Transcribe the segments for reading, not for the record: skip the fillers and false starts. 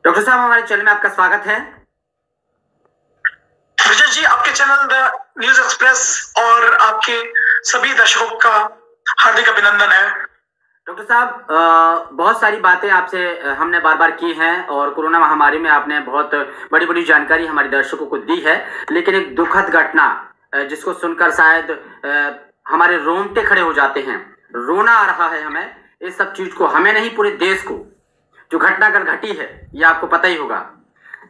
Doctor साहब, हमारे channel में आपका स्वागत है। विजय जी, आपके चैनल द न्यूज एक्सप्रेस और आपके सभी दर्शकों का हार्दिक अभिनंदन है। डॉक्टर साहब, बहुत सारी बातें आपसे हमने बार बार की हैं और कोरोना महामारी में आपने बहुत बड़ी बड़ी जानकारी हमारे दर्शकों को दी है, लेकिन एक दुखद घटना जिसको सुनकर शायद हमारे रोंगटे खड़े हो जाते हैं, रोना आ रहा है हमें। इस सब चीज को, हमें नहीं पूरे देश को, जो घटना कर घटी है ये आपको पता ही होगा।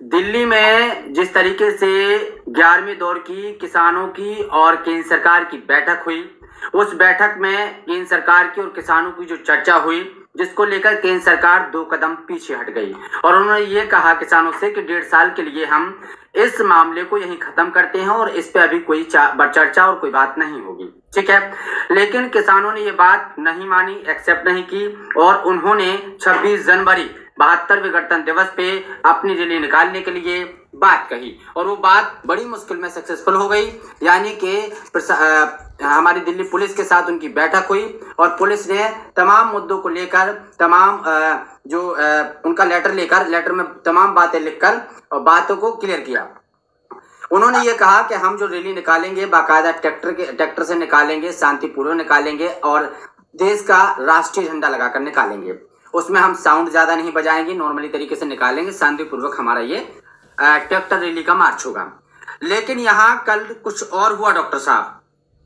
दिल्ली में जिस तरीके से 11वें दौर की किसानों की और केंद्र सरकार की बैठक हुई, उस बैठक में केंद्र सरकार की और किसानों की जो चर्चा हुई, जिसको लेकर केंद्र सरकार 2 कदम पीछे हट गई और उन्होंने ये कहा किसानों से कि 1.5 साल के लिए हम इस मामले को यहीं खत्म करते हैं और इस पे अभी कोई चर्चा और कोई बात नहीं होगी, ठीक है। लेकिन किसानों ने ये बात नहीं मानी, एक्सेप्ट नहीं की और उन्होंने 26 जनवरी 72वें गणतंत्र दिवस पे अपनी रैली निकालने के लिए बात कही और वो बात बड़ी मुश्किल में सक्सेसफुल हो गई। यानी कि हमारी दिल्ली पुलिस के साथ उनकी बैठक हुई और पुलिस ने तमाम मुद्दों को लेकर, तमाम उनका लेटर में तमाम बातें लिखकर और बातों को क्लियर किया। उन्होंने ये कहा कि हम जो रैली निकालेंगे बाकायदा ट्रैक्टर से निकालेंगे, शांतिपूर्वक निकालेंगे और देश का राष्ट्रीय झंडा लगाकर निकालेंगे। उसमें हम साउंड ज्यादा नहीं बजाएंगे, नॉर्मली तरीके से निकालेंगे, शांतिपूर्वक हमारा ये ट्रैक्टर रैली का मार्च होगा। लेकिन यहाँ कल कुछ और हुआ डॉक्टर साहब।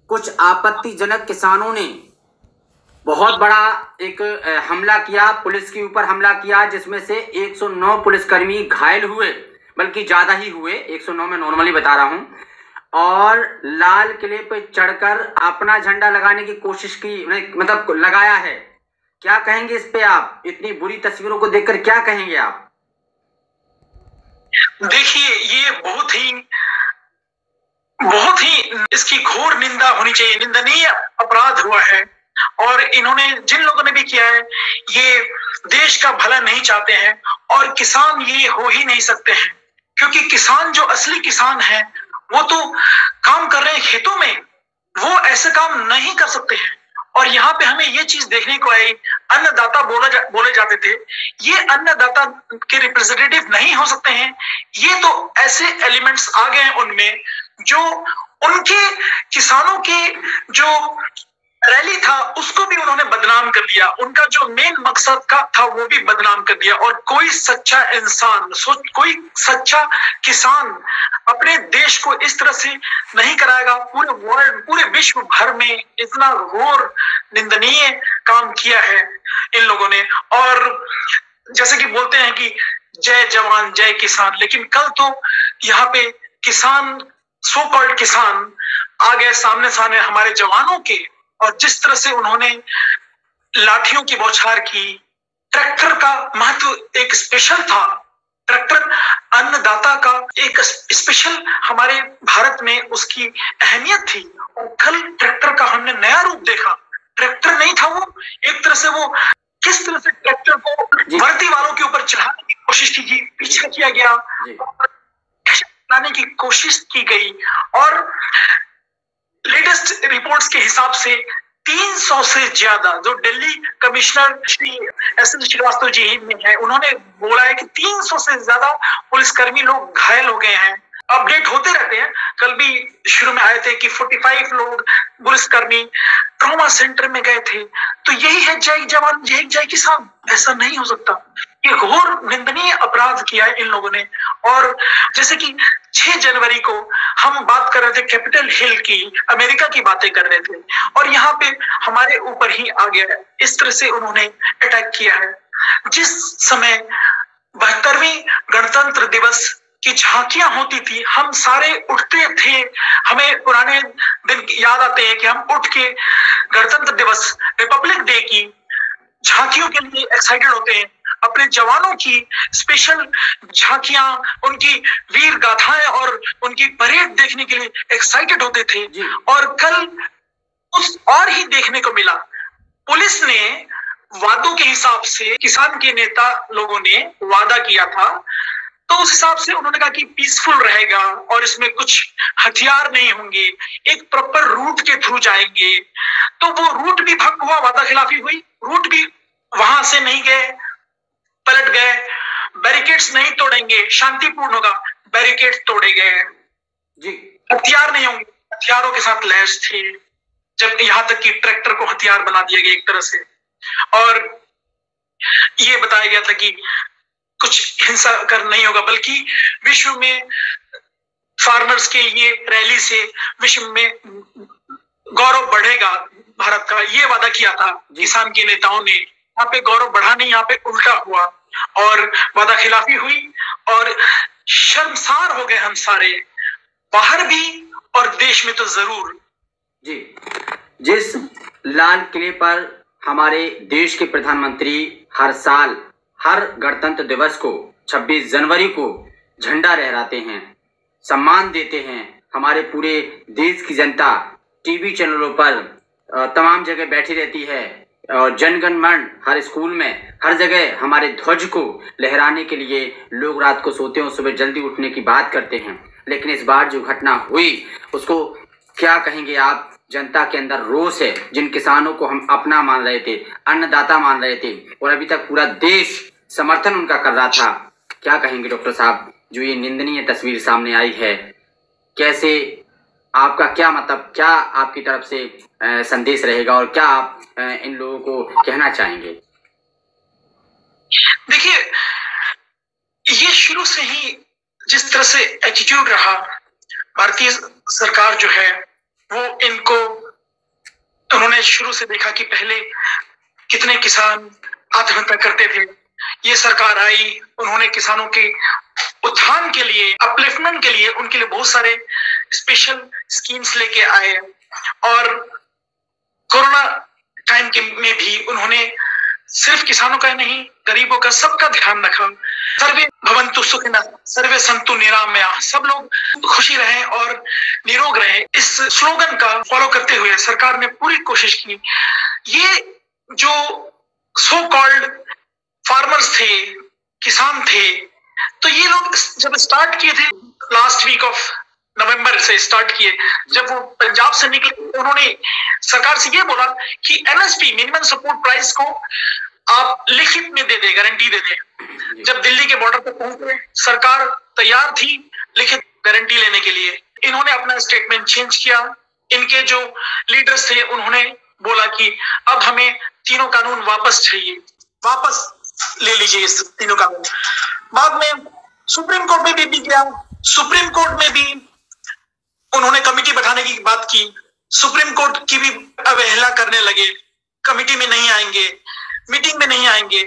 कुछ आपत्तिजनक किसानों ने बहुत बड़ा एक हमला किया, पुलिस के ऊपर हमला किया, जिसमें से 109 पुलिसकर्मी घायल हुए, बल्कि ज्यादा ही हुए, 109 में नॉर्मली बता रहा हूं। और लाल किले पे चढ़कर अपना झंडा लगाने की कोशिश की, मतलब लगाया है। क्या कहेंगे इस पे आप? इतनी बुरी तस्वीरों को देखकर क्या कहेंगे आप? देखिए, ये बहुत ही इसकी घोर निंदा होनी चाहिए। निंदनीय अपराध हुआ है और इन्होंने, जिन लोगों ने भी किया है, ये देश का भला नहीं चाहते हैं और किसान ये हो ही नहीं सकते हैं, क्योंकि किसान जो असली किसान है वो तो काम कर रहे हैं खेतों में, वो ऐसे काम नहीं कर सकते हैं। और यहाँ पे हमें ये चीज देखने को आई, अन्नदाता बोले जाते थे, ये अन्नदाता के रिप्रेजेंटेटिव नहीं हो सकते हैं। ये तो ऐसे एलिमेंट्स आ गए हैं उनमें जो उनके किसानों के जो रैली था उसको भी उन्होंने बदनाम कर दिया, उनका जो मेन मकसद का था वो भी बदनाम कर दिया। और कोई सच्चा इंसान, कोई सच्चा किसान अपने देश को इस तरह से नहीं कराएगा। पूरे वर्ल्ड, पूरे विश्व भर में इतना घोर निंदनीय काम किया है इन लोगों ने। और जैसे कि बोलते हैं कि जय जवान जय किसान, लेकिन कल तो यहाँ पे किसान, सो कॉल्ड किसान आ गए सामने सामने हमारे जवानों के, और जिस तरह से उन्होंने लाठियों की बौछार की। ट्रैक्टर का महत्व एक स्पेशल था, ट्रैक्टर अन्नदाता का एक स्पेशल हमारे भारत में उसकी अहमियत थी। और कल ट्रैक्टर का हमने नया रूप देखा। ट्रैक्टर नहीं था वो, एक तरह से वो किस तरह से ट्रैक्टर को वर्दी वालों के ऊपर चढ़ाने की कोशिश की गई, पीछे किया गया, लाने की कोशिश की गई। और लेटेस्ट रिपोर्ट्स के हिसाब से 300 से ज्यादा, जो दिल्ली कमिश्नर श्री एस.एन. श्रीवास्तव जी में है, उन्होंने बोला है कि 300 से ज्यादा पुलिसकर्मी लोग घायल हो गए हैं। अपडेट होते रहते हैं, कल भी शुरू में आए थे कि 45 लोग पुलिसकर्मी ट्रॉमा सेंटर में गए थे। तो यही है जय जवान जय जय किसान, ऐसा नहीं हो सकता। ये घोर निंदनीय अपराध किया है इन लोगों ने। और जैसे कि 6 जनवरी को हम बात कर रहे थे कैपिटल हिल की, अमेरिका की बातें कर रहे थे, और यहाँ पे हमारे ऊपर ही आ गया है। इस तरह से उन्होंने अटैक किया है। जिस समय 72वें गणतंत्र दिवस की झांकियां होती थी, हम सारे उठते थे। हमें पुराने दिन याद आते हैं कि हम उठ के गणतंत्र दिवस, रिपब्लिक डे की झांकियों के लिए एक्साइटेड होते हैं। अपने जवानों की स्पेशल झांकियां, उनकी वीर गाथाएं और उनकी परेड देखने के लिए एक्साइटेड होते थे। और कल कुछ और ही देखने को मिला। पुलिस ने वादों के हिसाब से, किसान के नेता लोगों ने वादा किया था, तो उस हिसाब से उन्होंने कहा कि पीसफुल रहेगा और इसमें कुछ हथियार नहीं होंगे, एक प्रॉपर रूट के थ्रू जाएंगे। तो वो रूट भी भंग हुआ, वादा खिलाफी हुई, रूट भी वहां से नहीं गए, पलट गए, बैरिकेड्स नहीं तोड़ेंगे, शांतिपूर्ण होगा, बैरिकेड तोड़े गए जी। हथियार नहीं होंगे, हथियारों के साथ लैस थे, जब यहाँ तक कि ट्रैक्टर को हथियार बना दिया गया एक तरह से। और ये बताया गया था कि कुछ हिंसा कर नहीं होगा, बल्कि विश्व में फार्मर्स के ये रैली से विश्व में गौरव बढ़ेगा भारत का, ये वादा किया था किसान के नेताओं ने। यहाँ पे गौरव बढ़ा नहीं, यहाँ पे उल्टा हुआ और वादा खिलाफी हुई और शर्मसार हो गए हम सारे, बाहर भी और देश में तो जरूर। जी, जिस लाल किले पर हमारे देश के प्रधानमंत्री हर साल हर गणतंत्र दिवस को 26 जनवरी को झंडा लहराते हैं, सम्मान देते हैं, हमारे पूरे देश की जनता टीवी चैनलों पर तमाम जगह बैठी रहती है और जनगण मन हर स्कूल में हर जगह हमारे ध्वज को लहराने के लिए लोग रात को सोते हैं, सुबह जल्दी उठने की बात करते हैं। लेकिन इस बार जो घटना हुई उसको क्या कहेंगे आप? जनता के अंदर रोष है, जिन किसानों को हम अपना मान रहे थे, अन्नदाता मान रहे थे और अभी तक पूरा देश समर्थन उनका कर रहा था। क्या कहेंगे डॉक्टर साहब, जो ये निंदनीय तस्वीर सामने आई है, कैसे आपका क्या मतलब, क्या आपकी तरफ से संदेश रहेगा और क्या आप इन लोगों को कहना चाहेंगे? देखिए, ये शुरू से ही जिस तरह से एटीट्यूड रहा, भारतीय सरकार जो है वो इनको, उन्होंने शुरू से देखा कि पहले कितने किसान आत्महत्या करते थे। ये सरकार आई, उन्होंने किसानों के उत्थान के लिए, अपलिफ्टमेंट के लिए उनके लिए बहुत सारे स्पेशल स्कीम्स लेके आए और कोरोना टाइम के में भी उन्होंने सिर्फ किसानों का नहीं, गरीबों का, सबका ध्यान रखा। सर्वे भवन्तु सुखिनः सर्वे सन्तु निरामयाः, सब लोग खुशी रहे और निरोग रहे, इस स्लोगन का फॉलो करते हुए सरकार ने पूरी कोशिश की। ये जो सो कॉल्ड फार्मर्स थे, किसान थे, तो ये लोग जब स्टार्ट किए थे लास्ट वीक ऑफ नवंबर से स्टार्ट किए, जब वो पंजाब से निकले उन्होंने सरकार से ये बोला कि एमएसपी मिनिमम सपोर्ट प्राइस को आप लिखित में दे दे, गारंटी दे दे। जब दिल्ली के बॉर्डर पर पहुंचे, सरकार तैयार थी लिखित गारंटी लेने के लिए। इन्होंने अपना स्टेटमेंट चेंज किया। इनके जो लीडर्स थे उन्होंने बोला कि अब हमें तीनों कानून वापस चाहिए, वापस ले लीजिए इस तीनों कानून। बाद में सुप्रीम कोर्ट में भी गया, सुप्रीम कोर्ट में भी उन्होंने कमेटी बैठाने की बात की, सुप्रीम कोर्ट की भी अवहेलना करने लगे, कमेटी में नहीं आएंगे, मीटिंग में नहीं आएंगे।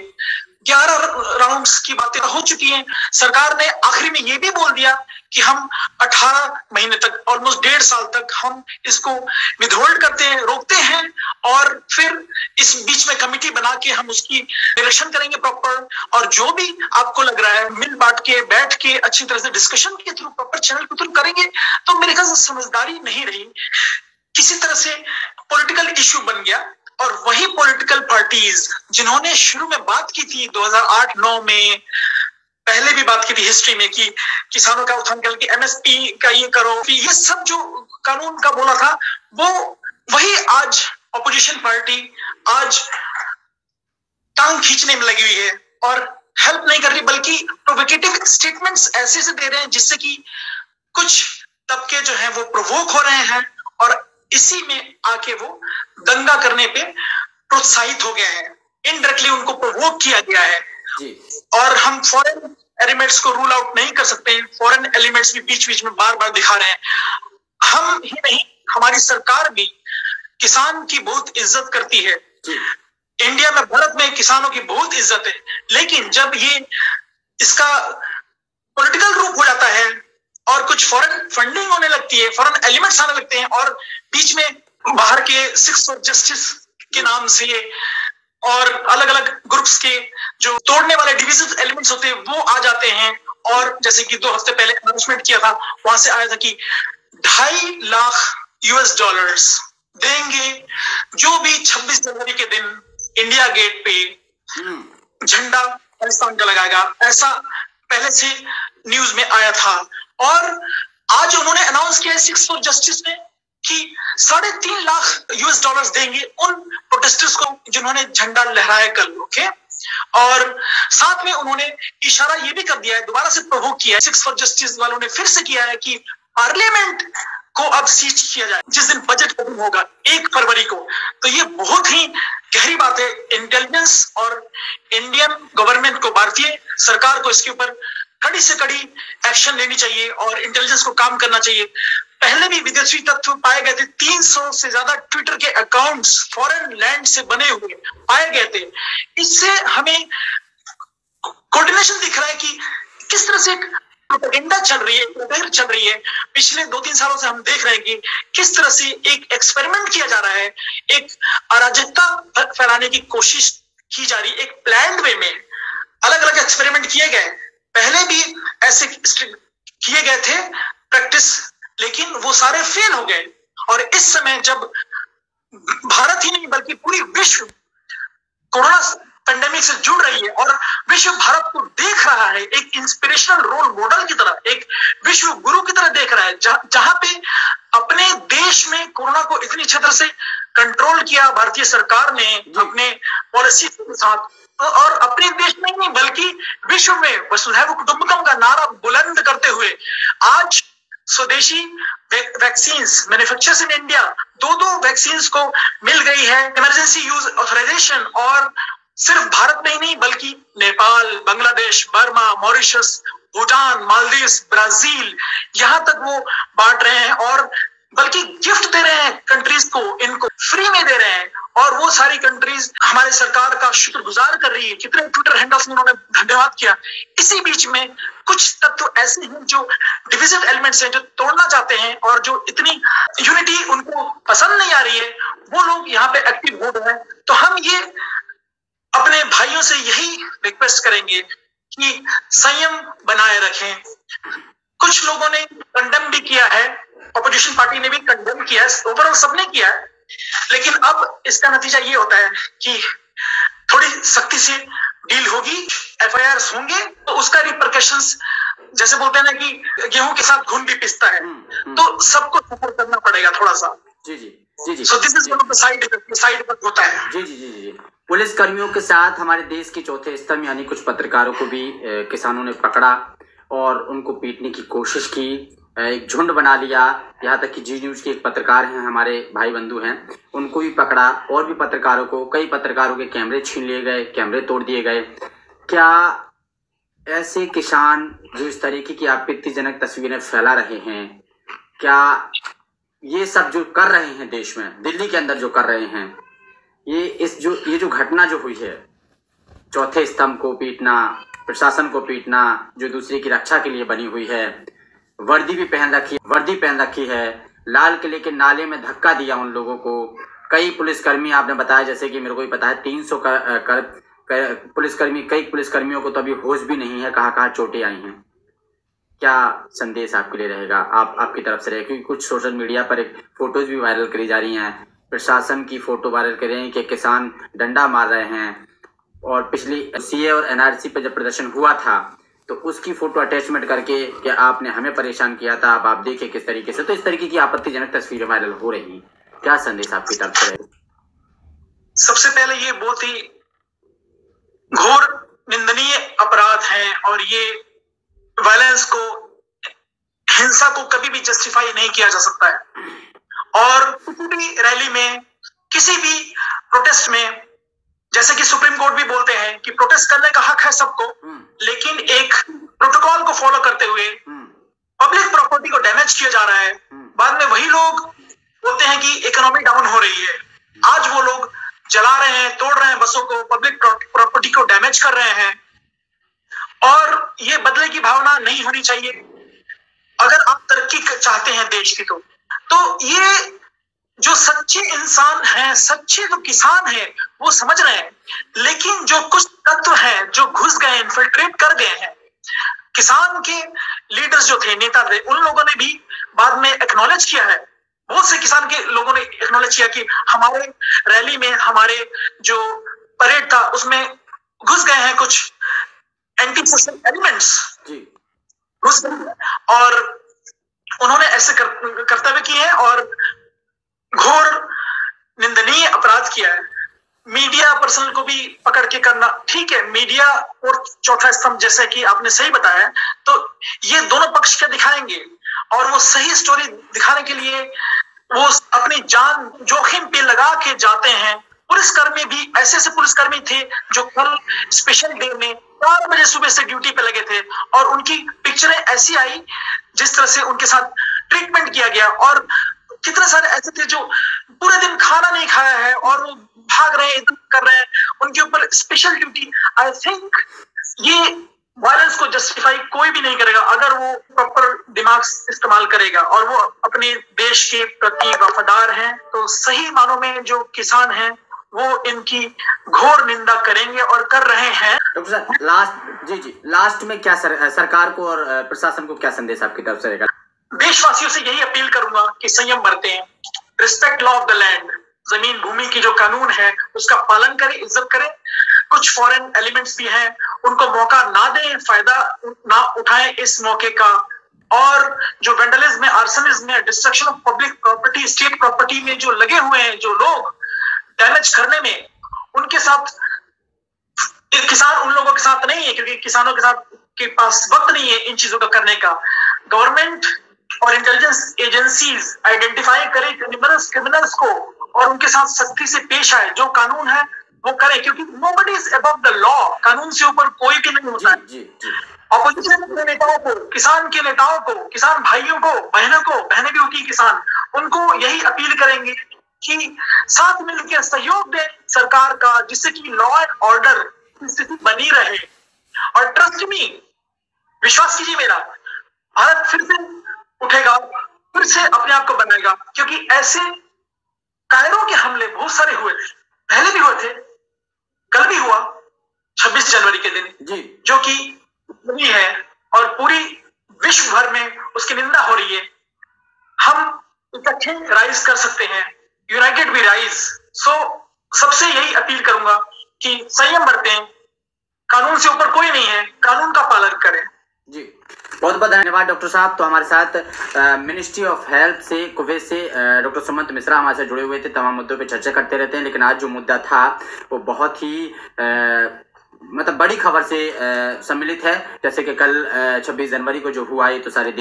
11 राउंड्स की बातें हो चुकी हैं। सरकार ने आखिरी में ये भी बोल दिया कि हम 18 महीने तक, ऑलमोस्ट 1.5 साल तक हम इसको विथहोल्ड करते हैं, रोकते हैं और फिर इस बीच में कमेटी बना के हम उसकी निरीक्षण करेंगे प्रॉपर, और जो भी आपको लग रहा है मिल बांट के, बैठ के अच्छी तरह से डिस्कशन के थ्रू, प्रॉपर चैनल के थ्रू करेंगे। तो मेरे ख्याल से समझदारी नहीं रही, किसी तरह से पॉलिटिकल इश्यू बन गया। और वही पॉलिटिकल पार्टीज जिन्होंने शुरू में बात की थी 2008-9 में, पहले भी बात की थी हिस्ट्री में कि किसानों का उत्थान करके एमएसपी का ये करो, ये सब जो कानून का बोला था, वो वही आज ऑपोजिशन पार्टी आज टांग खींचने में लगी हुई है और हेल्प नहीं कर रही, बल्कि प्रोवोकेटिव स्टेटमेंट्स ऐसे से दे रहे हैं जिससे कि कुछ तबके जो हैं वो प्रोवोक हो रहे हैं और इसी में आके वो दंगा करने पे प्रोत्साहित हो गए हैं। इनडायरेक्टली उनको प्रोवोक किया गया है जी। और हम फॉरेन एलिमेंट्स को रूल आउट नहीं कर सकते, फॉरेन एलिमेंट्स भी बीच बीच में बार बार दिखा रहे हैं। हम ही नहीं, हमारी सरकार भी किसान की बहुत इज्जत करती है जी। इंडिया में, भारत में किसानों की बहुत इज्जत है, लेकिन जब ये इसका पॉलिटिकल रूप हो जाता है और कुछ फॉरेन फंडिंग होने लगती है, फॉरेन एलिमेंट्स आने लगते हैं और बीच में बाहर के 6 फॉर जस्टिस के नाम से और अलग अलग ग्रुप्स के जो तोड़ने वाले डिविजिव एलिमेंट्स होते हैं वो आ जाते हैं। और जैसे कि 2 हफ्ते पहले अनाउंसमेंट किया था, वहां से आया था कि $2.5 लाख देंगे जो भी 26 जनवरी के दिन इंडिया गेट पे झंडा पाकिस्तान का लगाएगा। ऐसा पहले से न्यूज में आया था और आज उन्होंने अनाउंस किया है 6 फॉर जस्टिस में कि $3.5 लाख देंगे उन प्रोटेस्टर्स को जिन्होंने झंडा लहराया कल। ओके, और साथ में उन्होंने इशारा ये भी कर दिया है, दोबारा से प्रोवोक किया है, 6 फॉर जस्टिस वालों ने फिर से किया है कि पार्लियामेंट को अब सीज किया जाए जिस दिन बजट खत्म होगा 1 फरवरी को। तो ये बहुत ही गहरी बात है। इंटेलिजेंस और इंडियन गवर्नमेंट को, भारतीय सरकार को इसके ऊपर कड़ी से कड़ी एक्शन लेनी चाहिए और इंटेलिजेंस को काम करना चाहिए। पहले भी विदेशी तत्व पाए गए थे, 300 से ज्यादा ट्विटर के अकाउंट्स फॉरेन लैंड से बने हुए पाए गए थे। इससे हमें कोऑर्डिनेशन दिख रहा है कि किस तरह से प्रोपेगेंडा चल रही है, प्रोपेगेंडा चल रही है। पिछले 2-3 सालों से हम देख रहे हैं कि किस तरह से एक एक्सपेरिमेंट किया जा रहा है, एक अराजकता फैलाने की कोशिश की जा रही है, एक प्लान्ड वे में अलग अलग एक्सपेरिमेंट किए गए। पहले भी ऐसे किए गए थे प्रैक्टिस, लेकिन वो सारे फेल हो गए। और इस समय जब भारत ही नहीं बल्कि पूरी विश्व कोरोना पेंडेमिक से जुड़ रही है और विश्व भारत को देख रहा है एक इंस्पिरेशनल रोल मॉडल की तरह, एक विश्व गुरु की तरह देख रहा है, जहां पे अपने देश में कोरोना को इतनी अच्छी तरह से कंट्रोल किया भारतीय सरकार ने अपने पॉलिसी के साथ, और अपने देश में नहीं बल्कि विश्व में वसुधैव कुटुंबकम का नारा बुलंद करते हुए आज स्वदेशी vaccines manufactures in India 2 vaccines को मिल गई है इमरजेंसी यूज ऑथराइजेशन। और सिर्फ भारत में ही नहीं बल्कि Nepal, Bangladesh, Burma, Mauritius, Bhutan, Maldives, Brazil, यहां तक वो बांट रहे हैं और बल्कि गिफ्ट दे रहे हैं कंट्रीज को, इनको फ्री में दे रहे हैं। और वो सारी कंट्रीज हमारे सरकार का शुक्रगुजार कर रही है। कितने ट्विटर हैंडल्स में उन्होंने धन्यवाद किया। इसी बीच में कुछ तत्व ऐसे हैं जो डिविजिव एलिमेंट्स हैं, जो तोड़ना चाहते हैं और जो इतनी यूनिटी उनको पसंद नहीं आ रही है, वो लोग यहाँ पे एक्टिव हो रहे हैं। तो हम ये अपने भाइयों से यही रिक्वेस्ट करेंगे कि संयम बनाए रखें। कुछ लोगों ने कंडेम भी किया है, ऑपोजिशन पार्टी ने भी कंडेम किया है, ओवरऑल सबने किया है, लेकिन अब इसका नतीजा ये होता है कि थोड़ी सख्ती से डील होगी, एफआईआर होंगे, तो उसका रिपरकशंस, जैसे बोलते हैं ना कि गेहूं के साथ घुन भी पिसता है, तो सबको सफर करना पड़ेगा थोड़ा सा। जी जी जी जी। So this is one of the side effect होता है। जी जी जी जी। पुलिस कर्मियों के साथ हमारे देश के चौथे स्तंभ यानी कुछ पत्रकारों को भी किसानों ने पकड़ा और उनको पीटने की कोशिश की, एक झुंड बना लिया। यहाँ तक कि जी न्यूज के एक पत्रकार हैं, हमारे भाई बंधु हैं, उनको भी पकड़ा और भी पत्रकारों को, कई पत्रकारों के कैमरे छीन लिए गए, कैमरे तोड़ दिए गए। क्या ऐसे किसान जो इस तरीके की आपत्तिजनक तस्वीरें फैला रहे हैं, क्या ये सब जो कर रहे हैं देश में, दिल्ली के अंदर जो कर रहे हैं, ये जो घटना जो हुई है, चौथे स्तंभ को पीटना, प्रशासन को पीटना, जो दूसरे की रक्षा के लिए बनी हुई है, वर्दी पहन रखी है, लाल किले के नाले में धक्का दिया उन लोगों को। कई पुलिसकर्मी, आपने बताया, जैसे कि मेरे को भी पता है, 300 पुलिसकर्मी, कई पुलिसकर्मियों को तो अभी होश भी नहीं है, कहाँ चोटें आई हैं। क्या संदेश आपके लिए रहेगा, आपकी तरफ से रहेगा? क्योंकि कुछ सोशल मीडिया पर एक फोटोज भी वायरल करी जा रही हैं, प्रशासन की फोटो वायरल कर रहे हैं कि किसान डंडा मार रहे हैं, और पिछली सीए और एनआरसी पर जब प्रदर्शन हुआ था तो उसकी फोटो अटैचमेंट करके कि आपने हमें परेशान किया था, अब आप देखिए किस तरीके से। तो इस तरीके की आपत्तिजनक तस्वीरें वायरल हो रही हैं, क्या संदेश आपकी तरफ से रहेगा? सबसे पहले ये बहुत ही घोर निंदनीय अपराध है और ये वायलेंस को, हिंसा को कभी भी जस्टिफाई नहीं किया जा सकता है। और किसी भी रैली में, किसी भी प्रोटेस्ट में, जैसे कि सुप्रीम कोर्ट भी बोलते हैं कि प्रोटेस्ट करने का हक है सबको, लेकिन एक प्रोटोकॉल को फॉलो करते हुए पब्लिक प्रॉपर्टी को डैमेज किया जा रहा है। बाद में वही लोग बोलते हैं कि इकोनॉमी डाउन हो रही है। आज वो लोग जला रहे हैं, तोड़ रहे हैं बसों को, पब्लिक प्रॉपर्टी को डैमेज कर रहे हैं, और ये बदले की भावना नहीं होनी चाहिए। अगर आप तरक्की चाहते हैं देश की, तो ये जो सच्चे इंसान हैं, सच्चे जो किसान हैं, वो समझ रहे हैं। लेकिन जो कुछ तत्व हैं जो घुस गए, इन्फिल्ट्रेट कर गए हैं, किसान के लीडर्स जो थे, नेता थे, उन लोगों ने भी बाद में एक्नॉलेज किया है। बहुत से किसान के लोगों ने एक्नॉलेज किया कि हमारे रैली में, हमारे जो परेड था, उसमें घुस गए हैं कुछ एंटी सोशल एलिमेंट्स, घुस गए, और उन्होंने ऐसे कर्तव्य किए हैं और घोर निंदनीय अपराध किया है। मीडिया पर्सनल को भी पकड़ के करना ठीक है, मीडिया और चौथा स्तंभ जैसे कि आपने सही बताया, तो ये दोनों पक्ष क्या दिखाएंगे और वो सही स्टोरी दिखाने के लिए वो अपनी जान जोखिम पे लगा के जाते हैं। पुलिसकर्मी भी ऐसे ऐसे पुलिसकर्मी थे जो कल स्पेशल डे में 4 बजे सुबह से ड्यूटी पे लगे थे और उनकी पिक्चरें ऐसी आई जिस तरह से उनके साथ ट्रीटमेंट किया गया, और कितने सारे ऐसे थे जो पूरे दिन खाना नहीं खाया है और वो भाग रहे हैं, कर रहे हैं, उनके ऊपर स्पेशल ड्यूटी। आई थिंक ये वायलेंस को जस्टिफाई कोई भी नहीं करेगा अगर वो प्रॉपर दिमाग इस्तेमाल करेगा और वो अपने देश के प्रति वफादार हैं, तो सही मानों में जो किसान हैं वो इनकी घोर निंदा करेंगे और कर रहे हैं। डॉक्टर साहब लास्ट में क्या सरकार को और प्रशासन को क्या संदेश आपकी तरफ से रहेगा? देशवासियों से यही अपील करूंगा कि संयम बरतें, respect law of the land, जमीन भूमि की जो कानून है उसका पालन करें, इज्जत करें। कुछ फॉरेन एलिमेंट्स भी हैं, उनको मौका ना दें, फायदा ना उठाएं इस मौके का। और जो vandalism, arsonism, destruction of public property, state property में जो लगे हुए हैं जो लोग डैमेज करने में, उनके साथ किसान उन लोगों के साथ नहीं है, क्योंकि किसानों के साथ के पास वक्त नहीं है इन चीजों का करने का। गवर्नमेंट और इंटेलिजेंस एजेंसीज आइडेंटिफाई करें क्रिमिनल्स को और उनके साथ सख्ती से पेश आए, जो कानून है वो करें, क्योंकि nobody is above the law, कानून से ऊपर कोई भी नहीं होता है। ऑपोजिशन के नेताओं को, किसान के नेताओं को, किसान भाइयों को, बहनें भी होती है किसान, उनको यही अपील करेंगे कि साथ मिलकर सहयोग दें सरकार का, जिससे कि लॉ एंड ऑर्डर की स्थिति बनी रहे। और ट्रस्ट मी, विश्वास कीजिए मेरा, भारत फिर से उठेगा, फिर से अपने आप को बनाएगा, क्योंकि ऐसे कायरों के हमले बहुत सारे हुए थे, पहले भी हुए थे, कल भी हुआ 26 जनवरी के दिन, जो कि है और पूरी विश्व भर में उसकी निंदा हो रही है। हम इकट्ठे राइज कर सकते हैं, यूनाइटेड वी राइज। सो सबसे यही अपील करूंगा कि संयम बरतें, कानून से ऊपर कोई नहीं है, कानून का पालन करें। जी, बहुत बहुत धन्यवाद डॉक्टर साहब। तो हमारे साथ मिनिस्ट्री ऑफ हेल्थ से कुवैत से डॉक्टर सुमंत मिश्रा हमारे साथ जुड़े हुए थे, तमाम मुद्दों पे चर्चा करते रहते हैं, लेकिन आज जो मुद्दा था वो बहुत ही मतलब बड़ी खबर से सम्मिलित है। जैसे कि कल 26 जनवरी को जो हुआ, ये तो सारे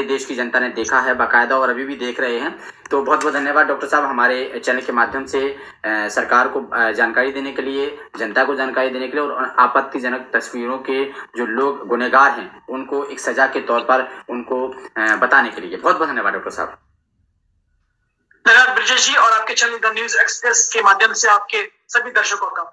देश की जनता ने देखा है बाकायदा और अभी भी देख रहे हैं। तो बहुत बहुत धन्यवाद डॉक्टर साहब, हमारे चैनल के माध्यम से सरकार को जानकारी देने के लिए, जनता को जानकारी देने के लिए, और आपत्तिजनक तस्वीरों के जो लोग गुनहगार हैं उनको एक सजा के तौर पर उनको बताने के लिए बहुत बहुत धन्यवाद डॉक्टर साहब। धन्यवाद ब्रिजेश जी, और आपके चैनल द न्यूज एक्सप्रेस के माध्यम से आपके सभी दर्शकों का।